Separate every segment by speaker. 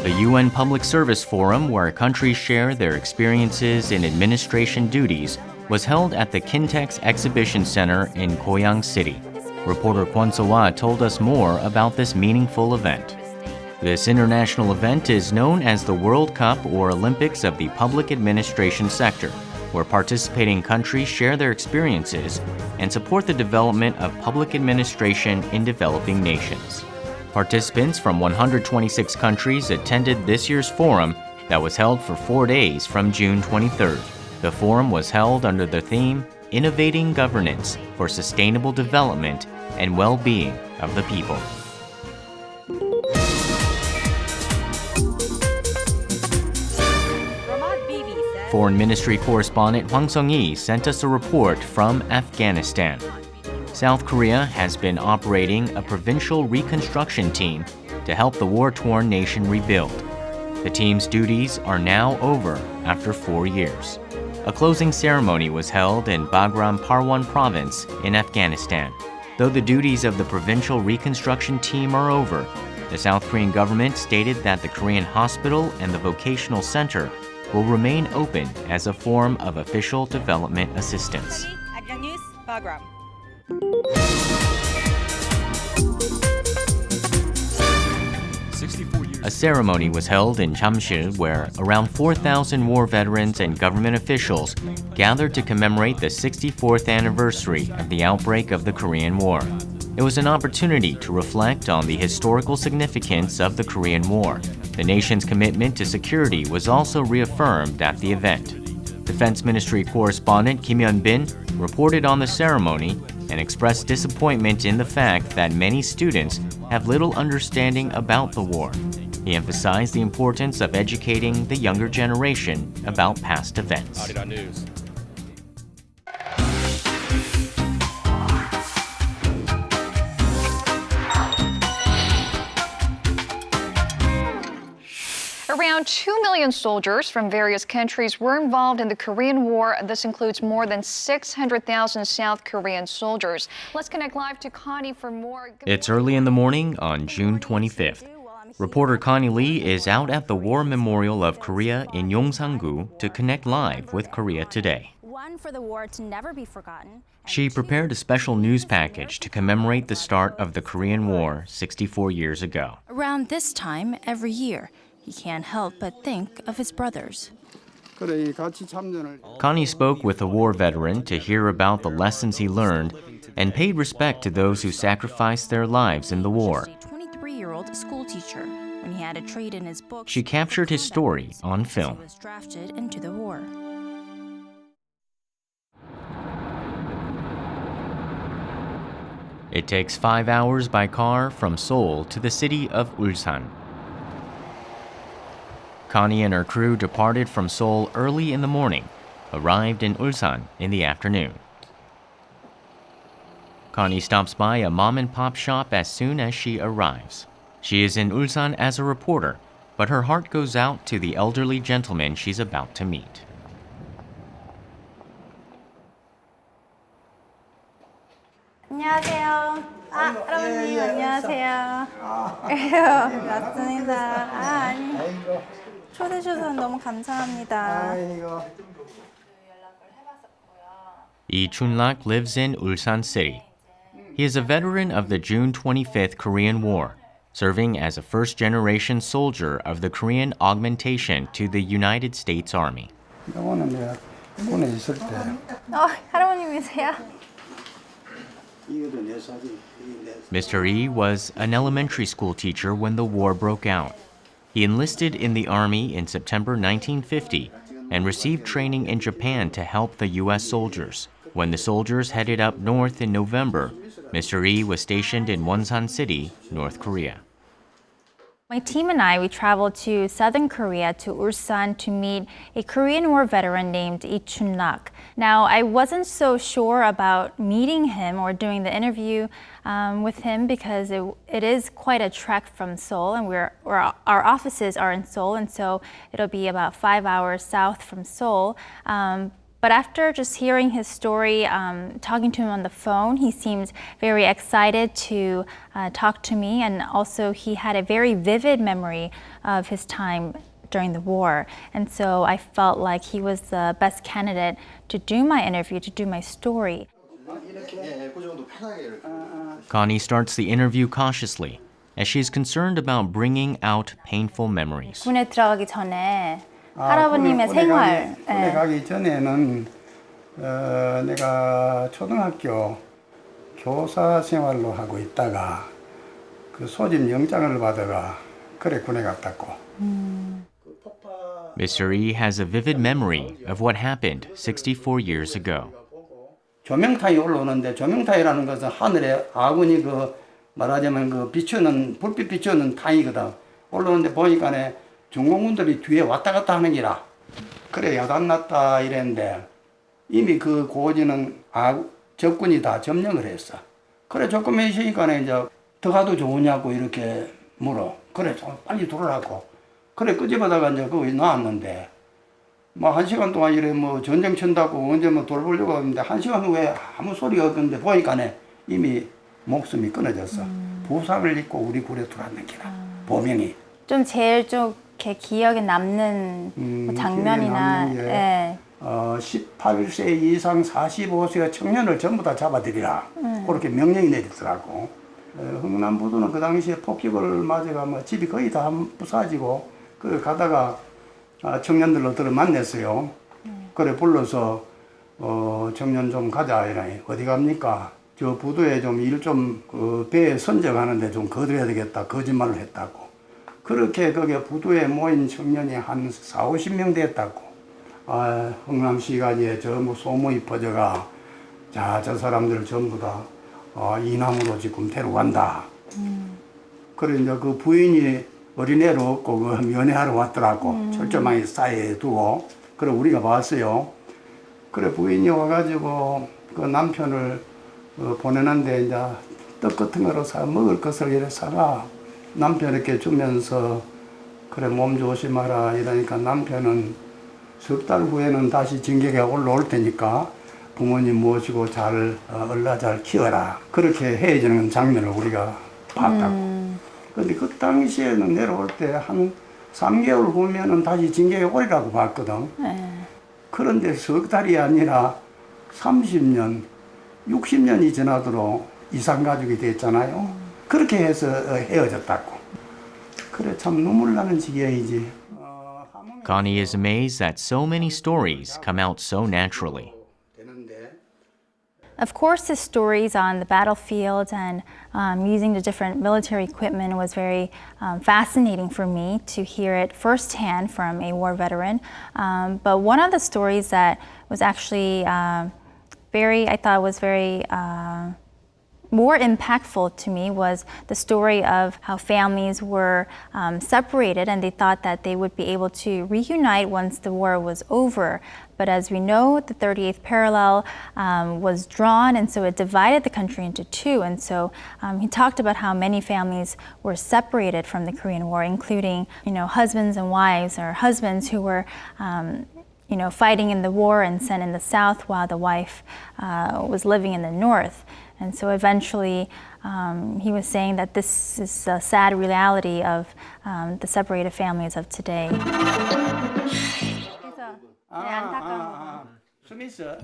Speaker 1: The UN Public Service Forum, where countries share their experiences in administration duties, was held at the KINTEX Exhibition Center in Goyang City. Reporter Kwon told us more about this meaningful event. This international event is known as the World Cup or Olympics of the Public Administration sector, where participating countries share their experiences and support the development of public administration in developing nations. Participants from 126 countries attended this year's forum that was held for 4 days from June 23rd. The forum was held under the theme, Innovating Governance for Sustainable Development and Well-Being of the People. Foreign Ministry correspondent Hwang Sung-hee sent us a report from Afghanistan. South Korea has been operating a provincial reconstruction team to help the war-torn nation rebuild. The team's duties are now over after 4 years. A closing ceremony was held in Bagram Parwan province in Afghanistan. Though the duties of the provincial reconstruction team are over, the South Korean government stated that the Korean hospital and the vocational center will remain open as a form of official development assistance.
Speaker 2: Arirang News, Bagram.
Speaker 1: A ceremony was held in Jamsil where around 4,000 war veterans and government officials gathered to commemorate the 64th anniversary of the outbreak of the Korean War. It was an opportunity to reflect on the historical significance of the Korean War. The nation's commitment to security was also reaffirmed at the event. Defense Ministry correspondent Kim Hyun-bin reported on the ceremony and expressed disappointment in the fact that many students have little understanding about the war. He emphasized the importance of educating the younger generation about past events.
Speaker 3: Arirang News.
Speaker 4: Around 2 million soldiers from various countries were involved in the Korean War. This includes more than 600,000 South Korean soldiers. Let's connect live to Connie for more.
Speaker 1: It's early in the morning on June 25th. Reporter Connie Lee is out at the War Memorial of Korea in Yongsan-gu to connect live with Korea Today.
Speaker 5: One for the war to never be forgotten.
Speaker 1: She prepared a special news package to commemorate the start of the Korean War 64 years ago.
Speaker 5: Around this time every year, he can't help but think of his brothers.
Speaker 1: Connie spoke with a war veteran to hear about the lessons he learned and paid respect to those who sacrificed their lives in the war.
Speaker 5: A 23-year-old school teacher when he had a trade in his books.
Speaker 1: She captured his story on film.
Speaker 5: He was drafted into the war.
Speaker 1: It takes 5 hours by car from Seoul to the city of Ulsan. Connie and her crew departed from Seoul early in the morning, arrived in Ulsan in the afternoon. Connie stops by a mom-and-pop shop as soon as she arrives. She is in Ulsan as a reporter, but her heart goes out to the elderly gentleman she's about to meet.
Speaker 6: 안녕하세요. 할아버님 안녕하세요. 맞습니다. 아니. 초대해 주셔서 너무 감사합니다.
Speaker 1: Chun-rak lives in Ulsan City. He is a veteran of the June 25th Korean War, serving as a first-generation soldier of the Korean augmentation to the United States Army.
Speaker 6: 할아버님이세요?
Speaker 1: Mr. Lee was an elementary school teacher when the war broke out. He enlisted in the Army in September 1950 and received training in Japan to help the U.S. soldiers. When the soldiers headed up north in November, Mr. Lee was stationed in Wonsan City, North Korea.
Speaker 6: My team and I, we traveled to southern Korea, to Ulsan, to meet a Korean War veteran named Chun-rak. Now, I wasn't so sure about meeting him or doing the interview with him because it is quite a trek from Seoul, and our offices are in Seoul, and so it'll be about 5 hours south from Seoul. But But after just hearing his story, talking to him on the phone, he seemed very excited to talk to me, and also he had a very vivid memory of his time during the war. And so I felt like he was the best candidate to do my interview, to do my story.
Speaker 1: Connie starts the interview cautiously, as she's concerned about bringing out painful memories.
Speaker 6: 군에 들어가기 전에 할아버님의 생활.
Speaker 2: 군에 가기 전에는 내가 초등학교 교사 생활로 하고 있다가 그 소집 영장을 받아가 그래 군에 갔다고.
Speaker 1: Mr. Lee has a vivid memory of what happened 64 years ago.
Speaker 2: 조명탄이 올라오는데 조명탄이라는 것은 하늘에 아군이 그 말하자면 그 비추는 불빛 비추는 탄이거든. 올라오는데 보니까네 중공군들이 뒤에 왔다 갔다 하는 기라. 그래 야단 났다 이랬는데 이미 그 고지는 적군이 다 점령을 했어. 그래 조금 있으니까네 이제 더 가도 좋으냐고 이렇게 물어. 그래 좀 빨리 들어라고. 그래 끄집어다가 이제 거기 놔왔는데 뭐 1시간 동안 이래 뭐 전쟁 친다고 언제 뭐 돌보려고 하는데 1시간 후에 아무 소리가 없는데 보니까네 이미 목숨이 끊어졌어. 부상을 입고 우리 굴에 들어왔는 기라. 보명이.
Speaker 6: 좀 제일 좀 이렇게 기억에 남는 뭐 장면이나.
Speaker 2: 기억에 남는 게,
Speaker 6: 예.
Speaker 2: 18세 이상 45세의 청년을 전부 다 잡아들이라. 그렇게 명령이 내리더라고. 흥남부두는 그 당시에 폭격을 맞아가 뭐 집이 거의 다 부사지고 그 가다가 청년들로 들어 만났어요. 그래 불러서 청년 좀 가자 이러니 어디 갑니까? 저 부두에 좀 일 좀 그 배에 선적하는데 좀 거들어야 되겠다 거짓말을 했다고. 그렇게 거기 부두에 모인 청년이 한 40-50명 됐다고. 흥남시가지에 전부 소문이 퍼져가 자 저 사람들 전부 다 이남으로 지금 데려간다. 그래 이제 그 부인이 어린애로 없고 그 면회하러 왔더라고. 철조망에 쌓여 두고. 그래 우리가 봤어요. 그래 부인이 와가지고 그 남편을 보내는데 이제 떡 같은 거로 사 먹을 것을 이래 사가 남편에게 주면서 그래 몸 조심하라 이러니까 남편은 석 달 후에는 다시 징계가 올라올 테니까 부모님 모시고 잘 얼라 잘 키워라. 그렇게 헤어지는 장면을 우리가 봤다고. 근데 그 당시에는 내려올 때 한 3개월 후면은 다시 징계가 오리라고 봤거든. 그런데 석 달이 아니라 30년, 60년이 지나도록 이산가족이 됐잖아요. 그렇게 해서 헤어졌다고. 그래 참 눈물 나는 지경이지.
Speaker 1: Connie is amazed that so many stories come out so naturally.
Speaker 6: Of course, his stories on the battlefield and using the different military equipment was very fascinating for me to hear it firsthand from a war veteran. But one of the stories that was actually I thought was very more impactful to me was the story of how families were separated and they thought that they would be able to reunite once the war was over. But as we know, the 38th parallel was drawn, and so it divided the country into two. And so he talked about how many families were separated from the Korean War, including, husbands and wives, or husbands who were fighting in the war and sent in the south while the wife was living in the north. And so eventually he was saying that this is a sad reality of the separated families of today.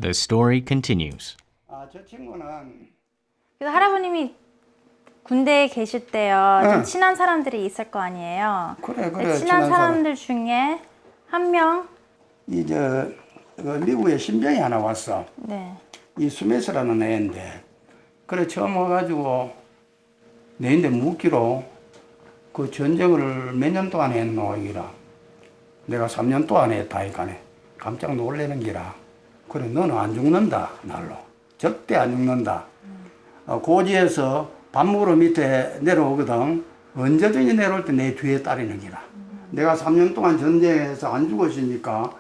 Speaker 1: The story continues.
Speaker 6: 그래서 할아버님이 군대에 계실 때요, 좀 친한 사람들이 있을 거 아니에요.
Speaker 2: 그래.
Speaker 6: 친한 사람들 중에 한 명.
Speaker 2: 미국에 신병이 하나 왔어.
Speaker 6: 네.
Speaker 2: 이 스미스라는 애인데, 그래 처음 와가지고 내인데 묻기로 그 전쟁을 몇 년 동안 했노 이기라. 내가 3년 동안 했다 이까네. 깜짝 놀래는 기라. 그래 너는 안 죽는다 날로. 절대 안 죽는다. 고지에서 밥 먹으러 밑에 내려오거든. 언제든지 내려올 때 내 뒤에 따르는 기라. 내가 3년 동안 전쟁에서 안 죽었으니까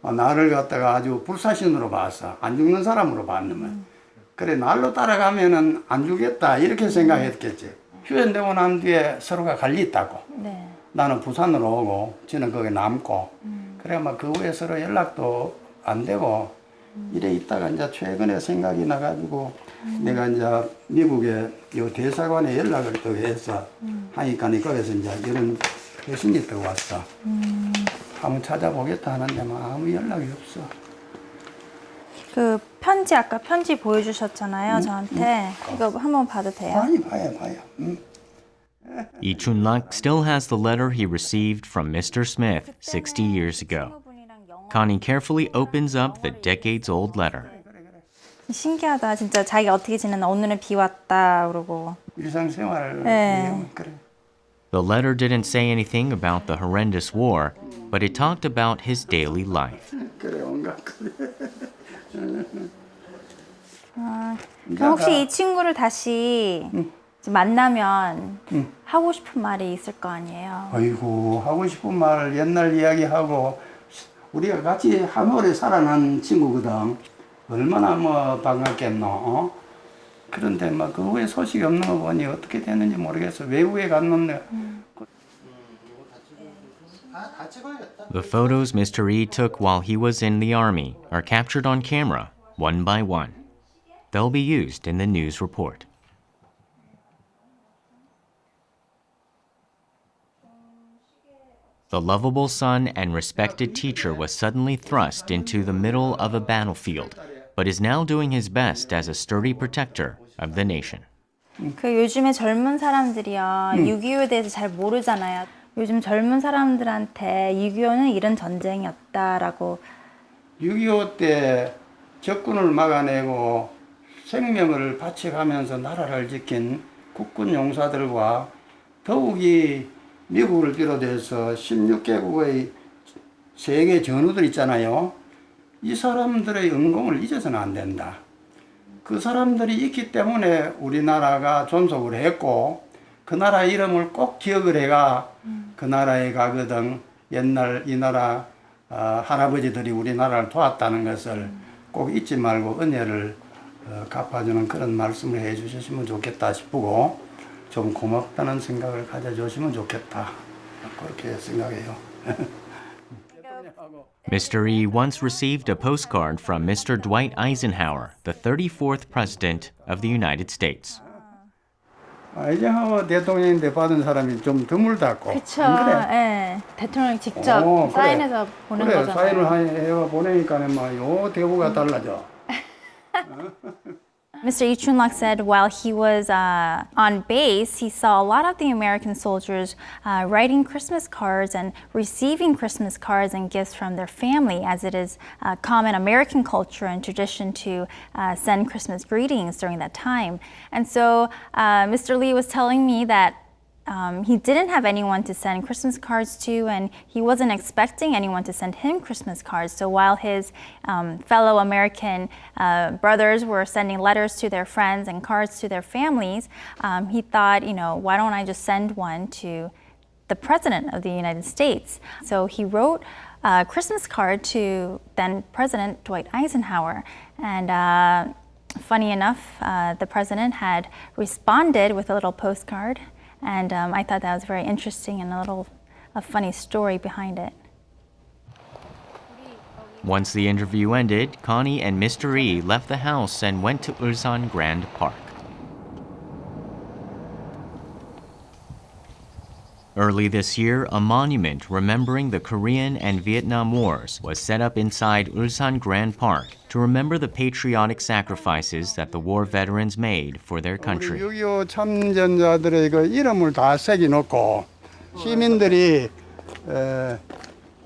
Speaker 2: 나를 갖다가 아주 불사신으로 봤어. 안 죽는 사람으로 봤는데. 그래 날로 따라가면은 안 죽겠다 이렇게 생각했겠지. 휴전되고 난 뒤에 서로가 갈렸다고.
Speaker 6: 네.
Speaker 2: 나는 부산으로 오고 지는 거기 남고. 그래 막 그 후에 서로 연락도 안 되고 이래 있다가 이제 최근에 생각이 나가지고 내가 이제 미국에 요 대사관에 연락을 또 해서 하니까 거기서 이제 이런 회신이 또 왔어. 한번 찾아보겠다 하는데 아무 연락이 없어.
Speaker 6: 그 편지 아까 편지 보여주셨잖아요, 저한테. 이거 한번 봐도 돼요?
Speaker 2: 많이 봐요.
Speaker 1: Lee Chun-rak still has the letter he received from Mr. Smith 60 years ago. Connie carefully opens up the decades-old letter.
Speaker 6: 신기하다. 진짜 자기가 어떻게 지냈나 오늘은 비 왔다 그러고.
Speaker 2: 일상생활
Speaker 6: 네.
Speaker 2: 그래.
Speaker 1: The letter didn't say anything about the horrendous war, but it talked about his daily life.
Speaker 2: 그래 온갖 그래.
Speaker 6: 그럼 혹시 이 친구를 다시 만나면 하고 싶은 말이 있을 거 아니에요?
Speaker 2: 아이고 하고 싶은 말 옛날 이야기하고 우리가 같이 한 오래 살아난 친구거든. 얼마나 뭐 반갑겠노. 어? 그런데 막 그 후에 소식이 없는 거 보니 어떻게 됐는지 모르겠어. 외국에 갔는데.
Speaker 1: The photos Mr. Lee took while he was in the army are captured on camera, one by one. They'll be used in the news report. The lovable son and respected teacher was suddenly thrust into the middle of a battlefield, but is now doing his best as a sturdy protector of the nation.
Speaker 6: 그 요즘에 젊은 사람들이요 6.25에 대해서 잘 모르잖아요. 요즘 젊은 사람들한테 6.25는 이런 전쟁이었다라고.
Speaker 2: 6.25 때 적군을 막아내고 생명을 바쳐가면서 나라를 지킨 국군 용사들과 더욱이 미국을 비롯해서 16개국의 세계 전우들 있잖아요. 이 사람들의 은공을 잊어서는 안 된다. 그 사람들이 있기 때문에 우리나라가 존속을 했고 그 나라 이름을 꼭 기억을 해가 그 나라에 가거든 옛날 이 나라 할아버지들이 우리나라를 도왔다는 것을 꼭 잊지 말고 은혜를 갚아주는 그런 말씀을 해주셨으면 좋겠다 싶고 좀 고맙다는 생각을 가져주시면 좋겠다. 그렇게 생각해요.
Speaker 1: Mr. Lee once received a postcard from Mr. Dwight Eisenhower, the 34th President of the United States.
Speaker 2: 아이젠하워 대통령인데 받은 사람이 좀 드물다고.
Speaker 6: 그쵸.
Speaker 2: 안 그래?
Speaker 6: 예. 대통령 직접
Speaker 2: 그래.
Speaker 6: 사인해서 보낸
Speaker 2: 그래,
Speaker 6: 거잖아요.
Speaker 2: 사인을 해와 보내니까 요 대우가 달라져.
Speaker 6: Mr. Lee Chun-rak said while he was on base, he saw a lot of the American soldiers writing Christmas cards and receiving Christmas cards and gifts from their family, as it is common American culture and tradition to send Christmas greetings during that time. And so Mr. Lee was telling me that he didn't have anyone to send Christmas cards to, and he wasn't expecting anyone to send him Christmas cards. So while his fellow American brothers were sending letters to their friends and cards to their families, he thought, why don't I just send one to the President of the United States? So he wrote a Christmas card to then President Dwight Eisenhower. And funny enough, the President had responded with a little postcard. And I thought that was very interesting and a funny story behind it.
Speaker 1: Once the interview ended, Connie and Mr. Lee left the house and went to Ulsan Grand Park. Early this year, a monument remembering the Korean and Vietnam Wars was set up inside Ulsan Grand Park to remember the patriotic sacrifices that the war veterans made for their country.
Speaker 2: 6.25 참전자들의 그 이름을 다 새겨놓고 시민들이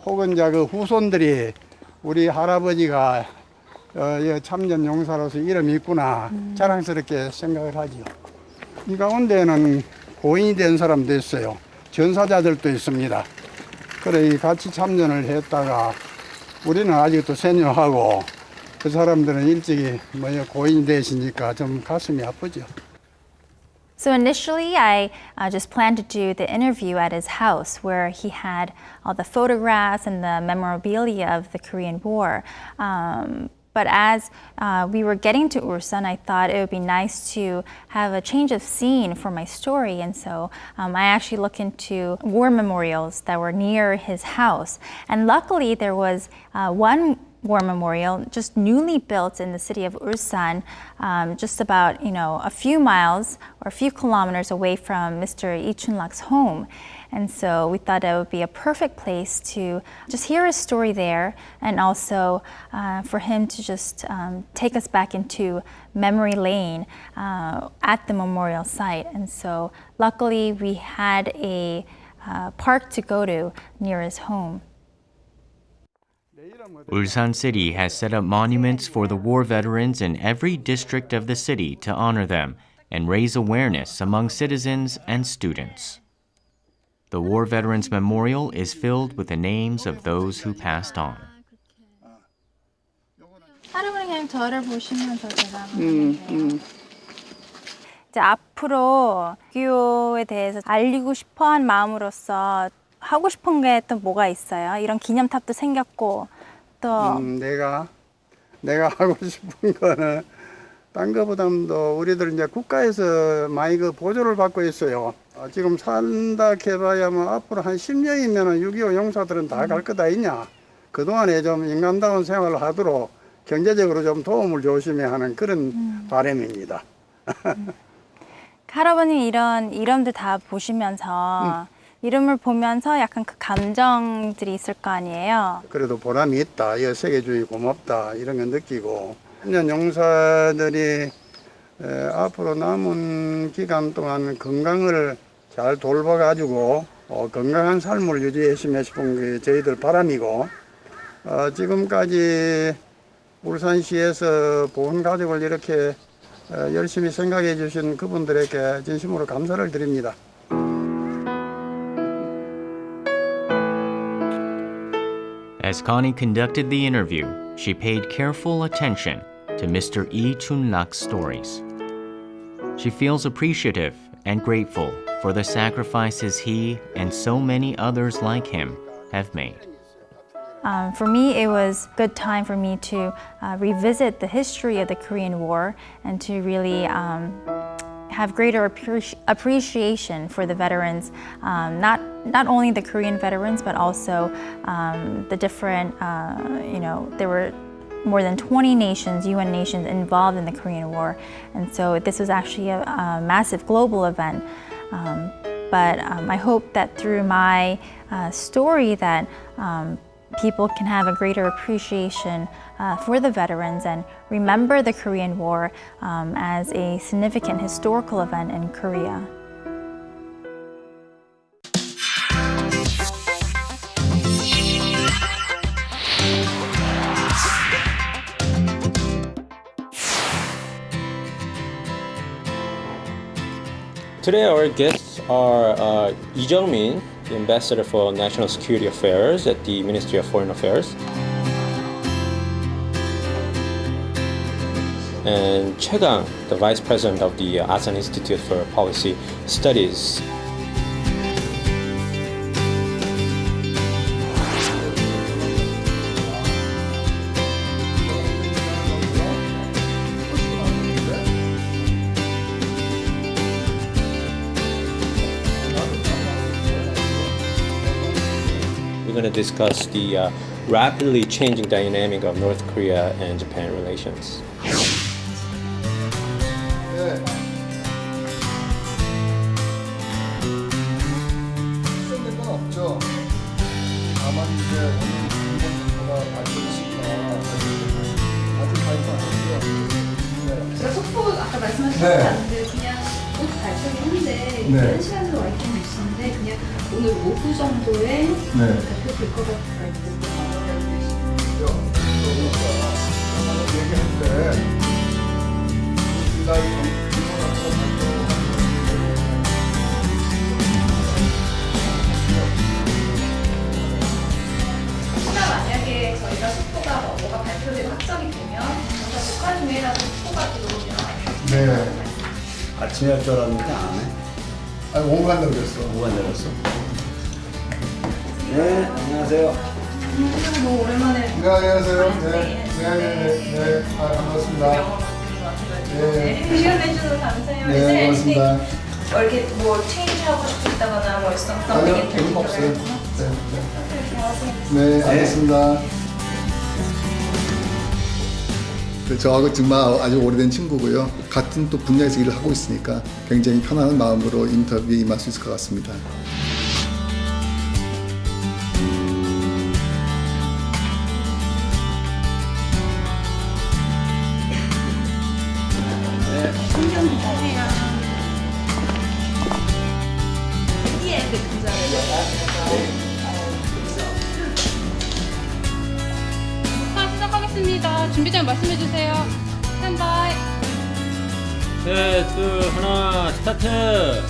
Speaker 2: 혹은 그 후손들이 우리 할아버지가 참전 용사로서 이름이 있구나 자랑스럽게 생각을 하죠. 이 가운데는 고인이 된 사람도 있어요. 전사자들도 있습니다. 그래 같이 참전을 했다가 우리는 아직도 세뇨하고 그 사람들은 일찍이 고인이 되시니까 좀 가슴이 아프죠.
Speaker 6: So initially, I just planned to do the interview at his house where he had all the photographs and the memorabilia of the Korean War. But as we were getting to Ulsan, I thought it would be nice to have a change of scene for my story. And so I actually looked into war memorials that were near his house. And luckily, there was one War Memorial, just newly built in the city of Ulsan, just about a few miles or a few kilometers away from Mr. Lee Chun-rak's home. And so we thought it would be a perfect place to just hear his story there, and also for him to just take us back into memory lane at the memorial site. And so luckily we had a park to go to near his home.
Speaker 1: Ulsan City has set up monuments for the war veterans in every district of the city to honor them and raise awareness among citizens and students. The War Veterans Memorial is filled with the names of those who passed on.
Speaker 6: 할아버지 그냥 저를 보시면서 제가 이제 앞으로 6.25에 대해서 알리고 싶어한 마음으로서 하고 싶은 게 또 뭐가 있어요? 이런 기념탑도 생겼고 또
Speaker 2: 내가 하고 싶은 거는 딴 거보다도 우리들 이제 국가에서 많이 그 보조를 받고 있어요. 지금 산다 해봐야 뭐 앞으로 한 10년이면은 6.25 용사들은 다 갈 거다 있냐. 그동안에 좀 인간다운 생활을 하도록 경제적으로 좀 도움을 주시면 하는 그런 바람입니다.
Speaker 6: 할아버님 이런 이름들 다 보시면서 이름을 보면서 약간 그 감정들이 있을 거 아니에요?
Speaker 2: 그래도 보람이 있다. 이 세계주의 고맙다. 이런 거 느끼고. 청년 용사들이 앞으로 남은 기간 동안 건강을 잘 돌봐가지고 건강한 삶을 유지했으면 싶은 게 저희들 바람이고, 지금까지 울산시에서 보훈 가족을 이렇게 열심히 생각해 주신 그분들에게 진심으로 감사를 드립니다.
Speaker 1: As Connie conducted the interview, she paid careful attention to Mr. Lee Chun-rak's stories. She feels appreciative and grateful for the sacrifices he and so many others like him have made.
Speaker 6: For me, it was a good time for me to revisit the history of the Korean War and to really have greater appreciation for the veterans, not only the Korean veterans, but also the different, there were more than 20 nations, UN nations involved in the Korean War. And so this was actually a massive global event. But I hope that through my story that people can have a greater appreciation for the veterans and remember the Korean War as a significant historical event in Korea.
Speaker 3: Today our guests are Lee Jung-min, the Ambassador for National Security Affairs at the Ministry of Foreign Affairs, and Choi Gang, the Vice President of the ASEAN Institute for Policy Studies. We're going to discuss the rapidly changing dynamic of North Korea and Japan relations.
Speaker 7: 속보 아까 말씀하셨는데 그냥 곧 발표를 했는데 이런 시간으로 와 있긴 있었는데 그냥 오늘 오후 정도에 발표될 것 같아요. 혹시나 만약에 저희가 속보가 뭐가 발표되고 확정이 되면 국가 중에라도 속보가 들어오면
Speaker 2: 네. 아침에 할 줄 알았는데 안 해? 아니, 오후 간다고 그랬어. 오후 간다고 그랬어. 네, 안녕하세요.
Speaker 7: 너무 오랜만에.
Speaker 2: 네, 안녕하세요. 네. 아, 반갑습니다. 네.
Speaker 7: 시간 내주셔서 감사해요.
Speaker 2: 네, 고맙습니다.
Speaker 7: 이렇게 뭐 체인지하고 싶다거나 뭐 있었던
Speaker 2: 아니요, 그런 거 없어요. 네, 알겠습니다.
Speaker 8: 저하고 정말 아주 오래된 친구고요. 같은 또 분야에서 일을 하고 있으니까 굉장히 편안한 마음으로 인터뷰에 임할 수 있을 것 같습니다.
Speaker 7: 시작하겠습니다. 준비되면 말씀해 주세요. 스탠바이.
Speaker 3: 셋, 둘, 하나, 스타트!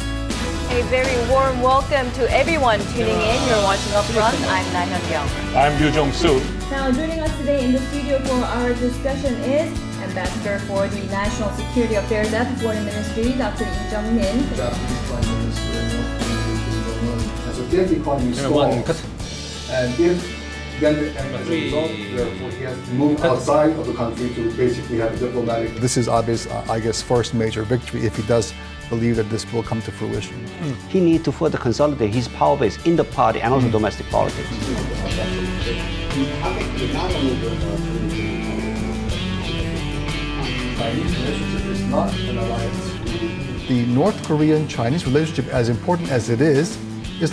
Speaker 9: A very warm welcome to everyone tuning in. You're watching Up Front. I'm Na Hyun-byung.
Speaker 10: I'm Yoo Jong-soo.
Speaker 11: Now, joining us today in the studio for our discussion is Ambassador for the National Security Affairs at the Foreign Ministry, Dr. Lee Jung-min.
Speaker 8: Japanese Prime Minister has a big economy stalled. And if then as a result, therefore, he has to move outside of the country to basically have a diplomatic. This is obvious, I guess, first major victory if he does believe that this will come to fruition.
Speaker 12: He needs to further consolidate his power base in the party and also domestic politics.
Speaker 8: Chinese relationship is not an alliance. The North Korean-Chinese relationship, as important as it is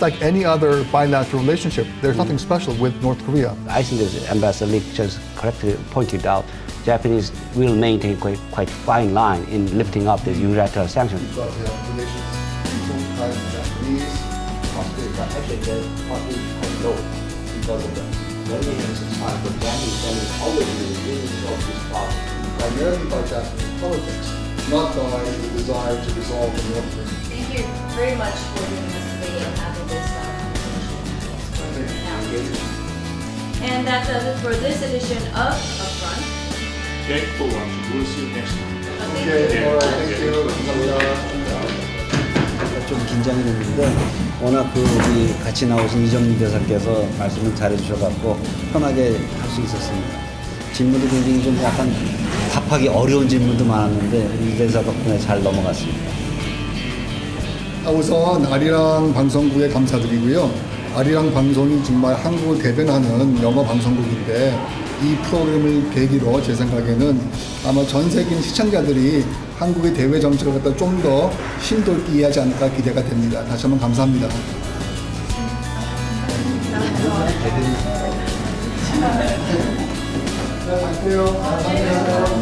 Speaker 8: like any other bilateral relationship. There's nothing special with North Korea.
Speaker 12: I think as Ambassador Lee just correctly pointed out, Japanese will maintain quite fine line in lifting up the unilateral sanctions.
Speaker 8: Because they have relations both Thai and Japanese, Australia actually they're partly quite low because of that. Relations is fine, but Japanese always been using of this problem. Primarily by Japanese politics, not by the desire to resolve the North Korean.
Speaker 11: Thank you very much for doing this today and having this conversation. And that does it for this edition of Upfront.
Speaker 10: Okay, cool. We'll see you next time.
Speaker 8: Okay, all right, thank you. 감사합니다.
Speaker 13: 좀 긴장이 됐는데 워낙 우리 같이 나오신 이정민 대사께서 말씀을 잘해주셔갖고 편하게 할 수 있었습니다. 질문도 굉장히 좀 약간 답하기 어려운 질문도 많았는데 이 대사 덕분에 잘 넘어갔습니다.
Speaker 8: 우선 아리랑 방송국에 감사드리고요. 아리랑 방송이 정말 한국을 대변하는 영어 방송국인데 이 프로그램을 계기로 제 생각에는 아마 전 세계 시청자들이 한국의 대외 정책을 갖다 좀 더 심도 있게 이해하지 않을까 기대가 됩니다. 다시 한번 감사합니다. 네, 갈게요. 감사합니다.